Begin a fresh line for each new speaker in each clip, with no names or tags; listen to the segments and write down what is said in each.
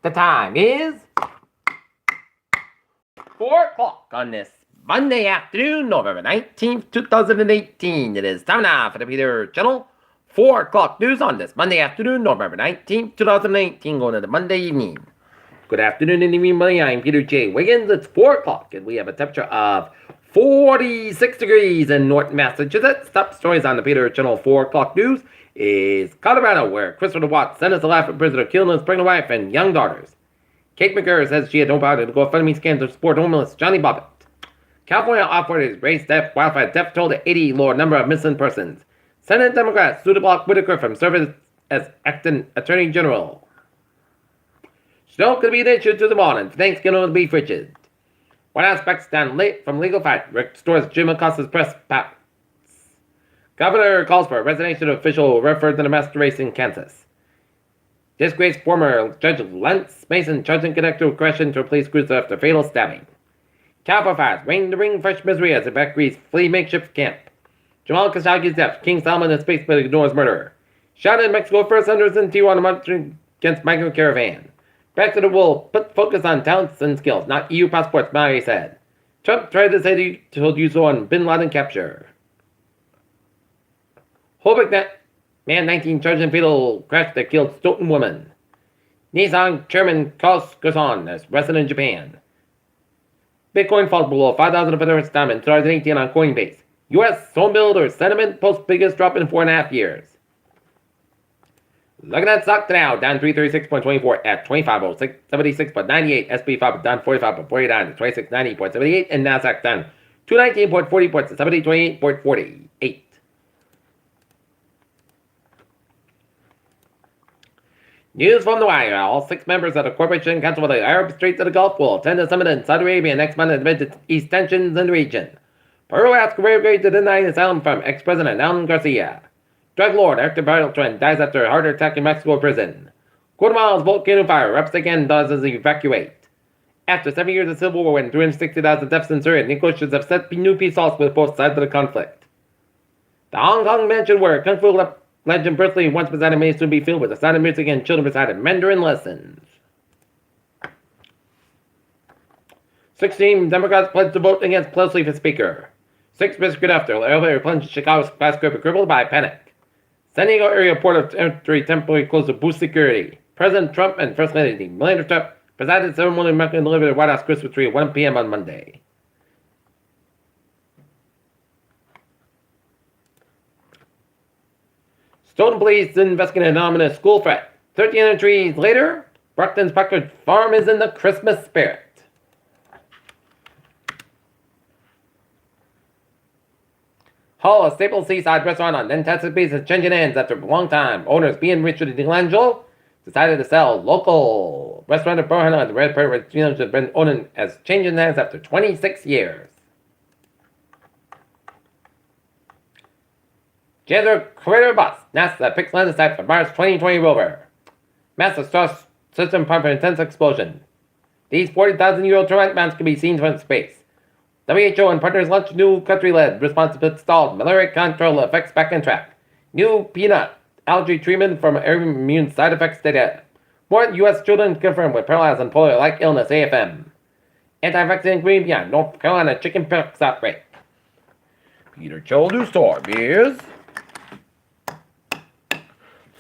The time is 4 o'clock on this Monday afternoon, November 19th, 2018. It is time now for the Peter Channel 4 o'clock news on this Monday afternoon, November 19th, 2018, going to the Monday evening. Good afternoon and evening, buddy. I'm Peter J. Wiggins. It's 4 o'clock, and we have a temperature of 46 degrees in North Massachusetts. Top stories on the Peter Channel 4 o'clock news is Colorado, where Christopher Watts sentenced to life in prison for killing his pregnant wife and young daughters. Kate McGurr says she had no power to GoFundMe scams to support homeless Johnny Bobbitt. California authorities raised wildfire death toll to 80, lower number of missing persons. Senate Democrats sued to block Whitaker from serving as acting Attorney General. Snow could be an issue to the morning. Thanksgiving will be frigid. White House backs down late from legal fight. Restores Jim Acosta's press pass. Governor calls for a resignation of official referred to the master race in Kansas. Disgraced former Judge Lance Mason charged in connection with crashing to a police cruiser after fatal stabbing. California fires rain to bring fresh misery as evacuees flee makeshift camp. Jamal Khashoggi's death. King Solomon in space but ignores murderer. Shot in Mexico first hunters in Tijuana marching against migrant caravan. Brexit will put focus on talents and skills, not EU passports, Mary said. Trump tried to say he told you so on Bin Laden capture. Holbrook man 19 charged in fatal crash that killed Stoughton woman. Nissan chairman Carlos Ghosn is arrested in Japan. Bitcoin falls below 5,000 for the first time in 2018 on Coinbase. U.S. home builder sentiment posts biggest drop in 4.5 years. Looking at stock now, down 336.24 at 2506.76.98. SP 5 down 45.49 to 2690.78. And NASDAQ down 219.40 points to 7028.48. News from the wire. All 6 members of the Corporation Council for the Arab Straits of the Gulf will attend a summit in Saudi Arabia next month amid east tensions in the region. Peru asks Uruguay to deny asylum from ex-president Alan Garcia. Drug lord Hector Bartoltrin dies after a heart attack in Mexico prison. Guatemala's volcano fire erupts again, dozens evacuate. After 7 years of civil war and 360,000 deaths in Syria, negotiations have set new peace talks with both sides of the conflict. The Hong Kong mansion where Kung Fu legend Bruce Lee once presided may soon be filled with the sound of music and children reciting Mandarin lessons. 16 Democrats pledged to vote against Pelosi for Speaker. 6 biscuit after elevator plunged Chicago's skyscraper crippled by panic. San Diego area port of entry temporarily closed to boost security. President Trump and First Lady Melania Trump presided at ceremony and delivered the White House Christmas tree at 1 p.m. on Monday. Stoughton police investigating an ominous school threat. 1,300 trees later, Brockton's Packard Farm is in the Christmas spirit. Hall, a staple seaside restaurant on Nantasket Beach, is changing hands after a long time. Owners being Richard DeLangelo decided to sell local restaurant of Burhan on the Red Prairie has been owning as changing hands after 26 years. Jezero crater bus. NASA picks landing site for Mars 2020 rover. Massive star system part for intense explosion. These 40,000-year-old termite mounds can be seen from space. WHO and partners launch new country-led response to stalled malaria control effects back on track. New peanut allergy treatment from immune side effects data. More U.S. children confirmed with paralyzed and polio-like illness AFM. Anti-vaccine green beyond North Carolina chickenpox outbreak. Peter Joel News Store is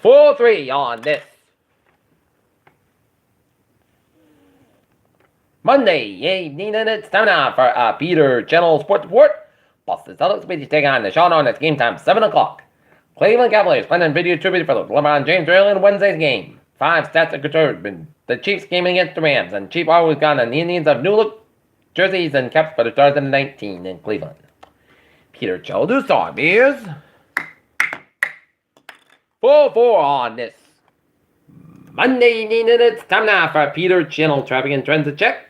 4-3 on this Monday evening, and it's time now for a Peter Channel Sports Report. Boston Celtics will be taking on the Charlotte It's game time 7 o'clock. Cleveland Cavaliers playing video tribute for the LeBron James early in Wednesday's game. 5 stats are controlled. The Chiefs game against the Rams, and Chief always gone on the Indians of new look jerseys and caps for the 2019 in Cleveland. Peter Channel News Store is 4-4 on this Monday evening, and it's time now for Peter Channel Traffic and Transit Check.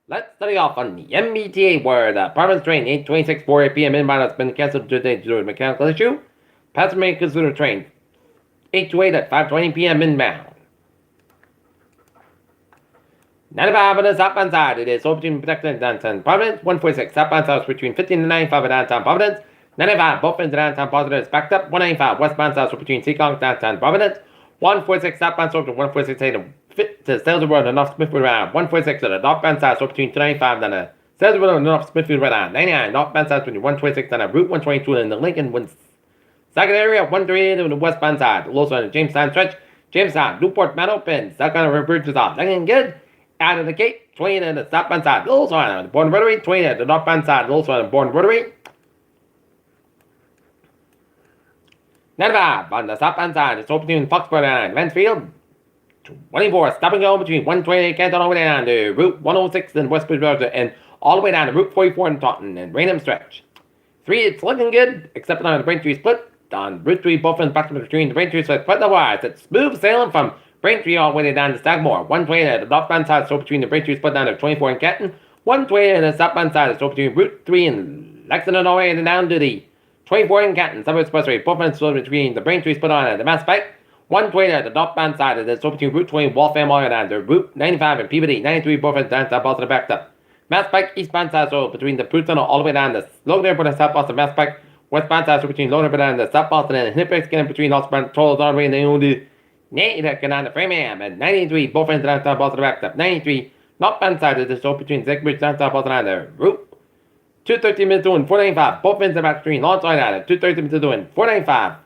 Let's study off on the MBTA where the Province train 826 4 p.m. inbound has been cancelled today due to a mechanical issue. Passenger may consider train 828 at 5:20 p.m. inbound. 95 on the southbound side, it is open protected downtown Providence. 146 southbound south between 15 and 95 at downtown Providence. 95 both ends of downtown Providence backed up. 195 westbound south between Seekonk downtown Providence. 146 southbound south to 146 8 to sales of world and off Smithfield around 146 at the northbound side, so between 295 and the sales of world and off Smithfield around 99, northbound side between 126 and the Route 122 in the Lincoln second area, 138 on the westbound side, also on the Jamestown stretch, Jamestown, Newport, Mount Open, second river bridges off, looking good. Out of the gate, 20 at the southbound side, also on the Bourne Rotary, 20 at the northbound side, also on the Bourne Rotary. 95 on the southbound side, it's open between Foxborough and Mansfield. 24, stop and go between 128 Canton all the way down to Route 106 in West Georgia and all the way down to Route 44 in Taunton and Raynham stretch. 3, it's looking good, except on the Braintree split. On Route 3, both ends back between the Braintree split, but otherwise, it's smooth sailing from Braintree all the way down to Stagmore. 128 at the northbound side, so between the Braintree split down to 24 in Canton. 128 at the southbound side, so between Route 3 and Lexington all the way down to the 24 in Canton, Suburb Expressway, both ends between the Braintree split on the Mass Pike. 120 at the northbound side, and then so between Route 20 Waltham all the way down to Route 95 and Peabody, 93 both ends down to South Boston backed up. Mass Pike eastbound side, so between the Prute Tunnel all the way down to Logan Airport and South Boston. Mass Pike westbound side, so between Logan Airport and the South Boston and Hnippix, getting between Osborne Tolls all the way down to 90 down to Framingham, and 93 both ends down to South Boston backed up. 93 northbound side, is so between Zigbridge and South Boston and the Route 230 minutes doing 495, both ends are back between Lawrence Island, 230 minutes doing 495.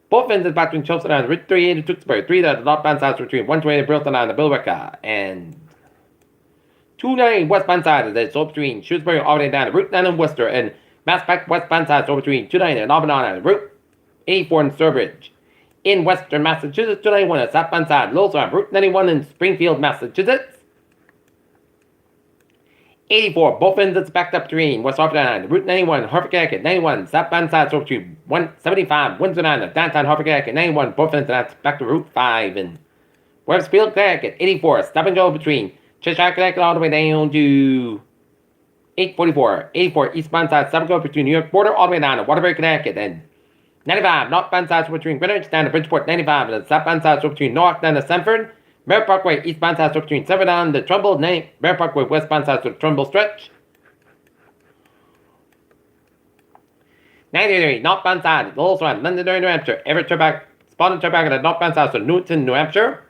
Both ends are back between Chelsea and Route 38 to Tewksbury, 3 at the northbound side between 120 Brilton and the Billerica, and 290 westbound side is so between Shrewsbury all the way down to Route 9 in Worcester, and Mass Pike westbound side so between 290 and Auburn and Route 84 in Sturbridge. In Western Massachusetts, 291 at southbound side, Lowell on Route 91 in Springfield, Massachusetts. 84, both ends it's backed up between West Hartford and Route 91, Hartford, Connecticut, 91, southbound side, so between 175, Windsor and downtown Hartford, Connecticut, 91, both ends that's back to Route 5 in Websfield, Connecticut, 84, stop and go between Cheshire, Connecticut, all the way down to 844, 84, eastbound side, stop and go between New York border, all the way down to Waterbury, Connecticut, and 95, northbound side, so between Greenwich down to Bridgeport, 95, and southbound side, so between Newark down to Sanford, Merritt Parkway, eastbound side, so between Severn down to Trumbull, Merritt Parkway, westbound side, so Trumbull stretch. 93, northbound side, Lowell's Run, Londonderry, New Hampshire, Everett Turback, Spalding Turback at the northbound side, so Newton, New Hampshire.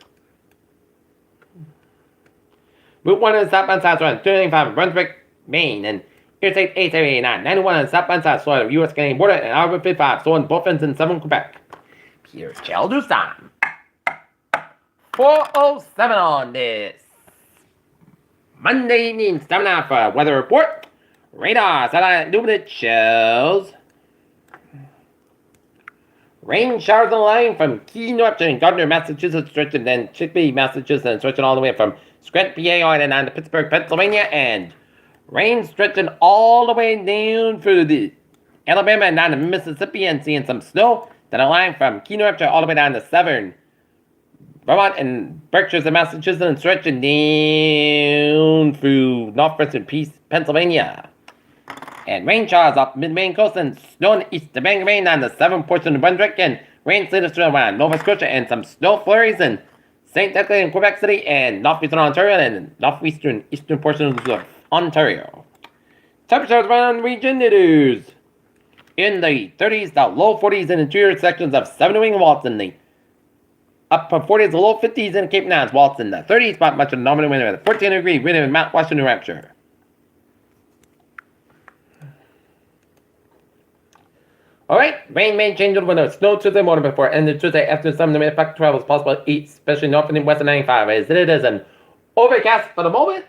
Route 1 and southbound side, so 295 in Brunswick, Maine, and Interstate 889, 91 and southbound side, so the U.S. Canadian border, and Albert 55, so in both ends in southern Quebec. Here's Childers time. 4:07 on this Monday evening. It's time now for a weather report. Radar satellite illuminate shows rain showers on the line from Key, New Hampshire, and Gardner, Massachusetts, stretching then Chicopee, Massachusetts, and stretching all the way from Scranton, PA, on and down to Pittsburgh, Pennsylvania, and rain stretching all the way down through the Alabama and down to Mississippi, and seeing some snow. Then a line from Key, New Hampshire, all the way down to Severn, Vermont, and Berkshires and Massachusetts, and stretching down through northwestern Pennsylvania. And rain showers off mid-Maine coast and snow in east of Bangor, Maine, on the southern portion of Brunswick, and rain slated around Nova Scotia, and some snow flurries in St. Declan and Quebec City, and northeastern Ontario, and northwestern eastern portions of Ontario. Temperatures around the region, it is in the 30s to low 40s in interior sections of Southern New England, Walton, the upper 40s to low 50s in Cape Ann, Walton, the 30s, but much of the nominal winter at 14 degrees, wind in Mount Washington, New Hampshire. Alright, rain may change over the snow Tuesday morning before end of Tuesday afternoon. Some of the effect travel is possible east, especially north and west of 95. As it is an overcast for the moment.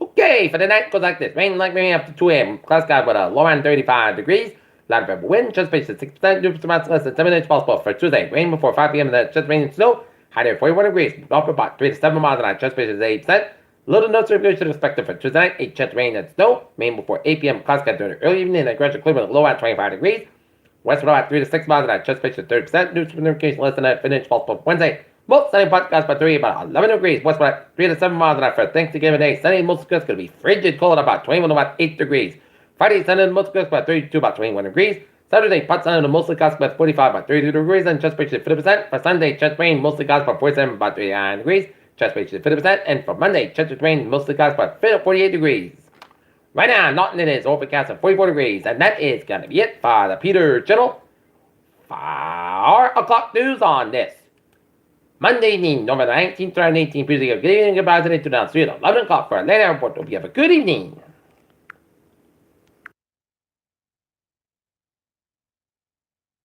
Okay, for the night goes like this. Rain likely after 2 a.m. Cloud sky with a low around 35 degrees. Light variable wind, chance space at 6%, dew amounts less than 7 inches possible for Tuesday. Rain before 5 p.m. and then just rain and snow. High near 41 degrees. North about 3 to 7 miles an hour. Chance space is 8%. Little notes of revision expected for Tuesday night. 8 chance rain and snow. Rain before 8 p.m. Cloud sky during the early evening. And gradual clear with a low at 25 degrees. West about 3 to 6 miles an hour. Chance space is 30%. Dew precipitation less than 1 inch possible for Wednesday. Most sunny podcast by 3 about 11 degrees. West about 3 to 7 miles an hour for Thanksgiving Day. Sunday most of it's going to be frigid cold about 21 to about 8 degrees. Friday, Sunday most of it's about 32 about 21 degrees. Saturday, pot sun and mostly clouds about 45 about 32 degrees, and chest pressure 50%. For Sunday, chest rain, mostly clouds about 47 about 39 degrees. Chest pressure 50%. And for Monday, chest rain, mostly clouds about 48 degrees. Right now, Norton it is overcast at 44 degrees, and that is going to be it for the Peter Channel 4 o'clock news on this Monday evening, November 19th, 2018. Please give good evening, goodbye today to now 3 at 11 o'clock for Atlanta Airport. Hope you have a good evening.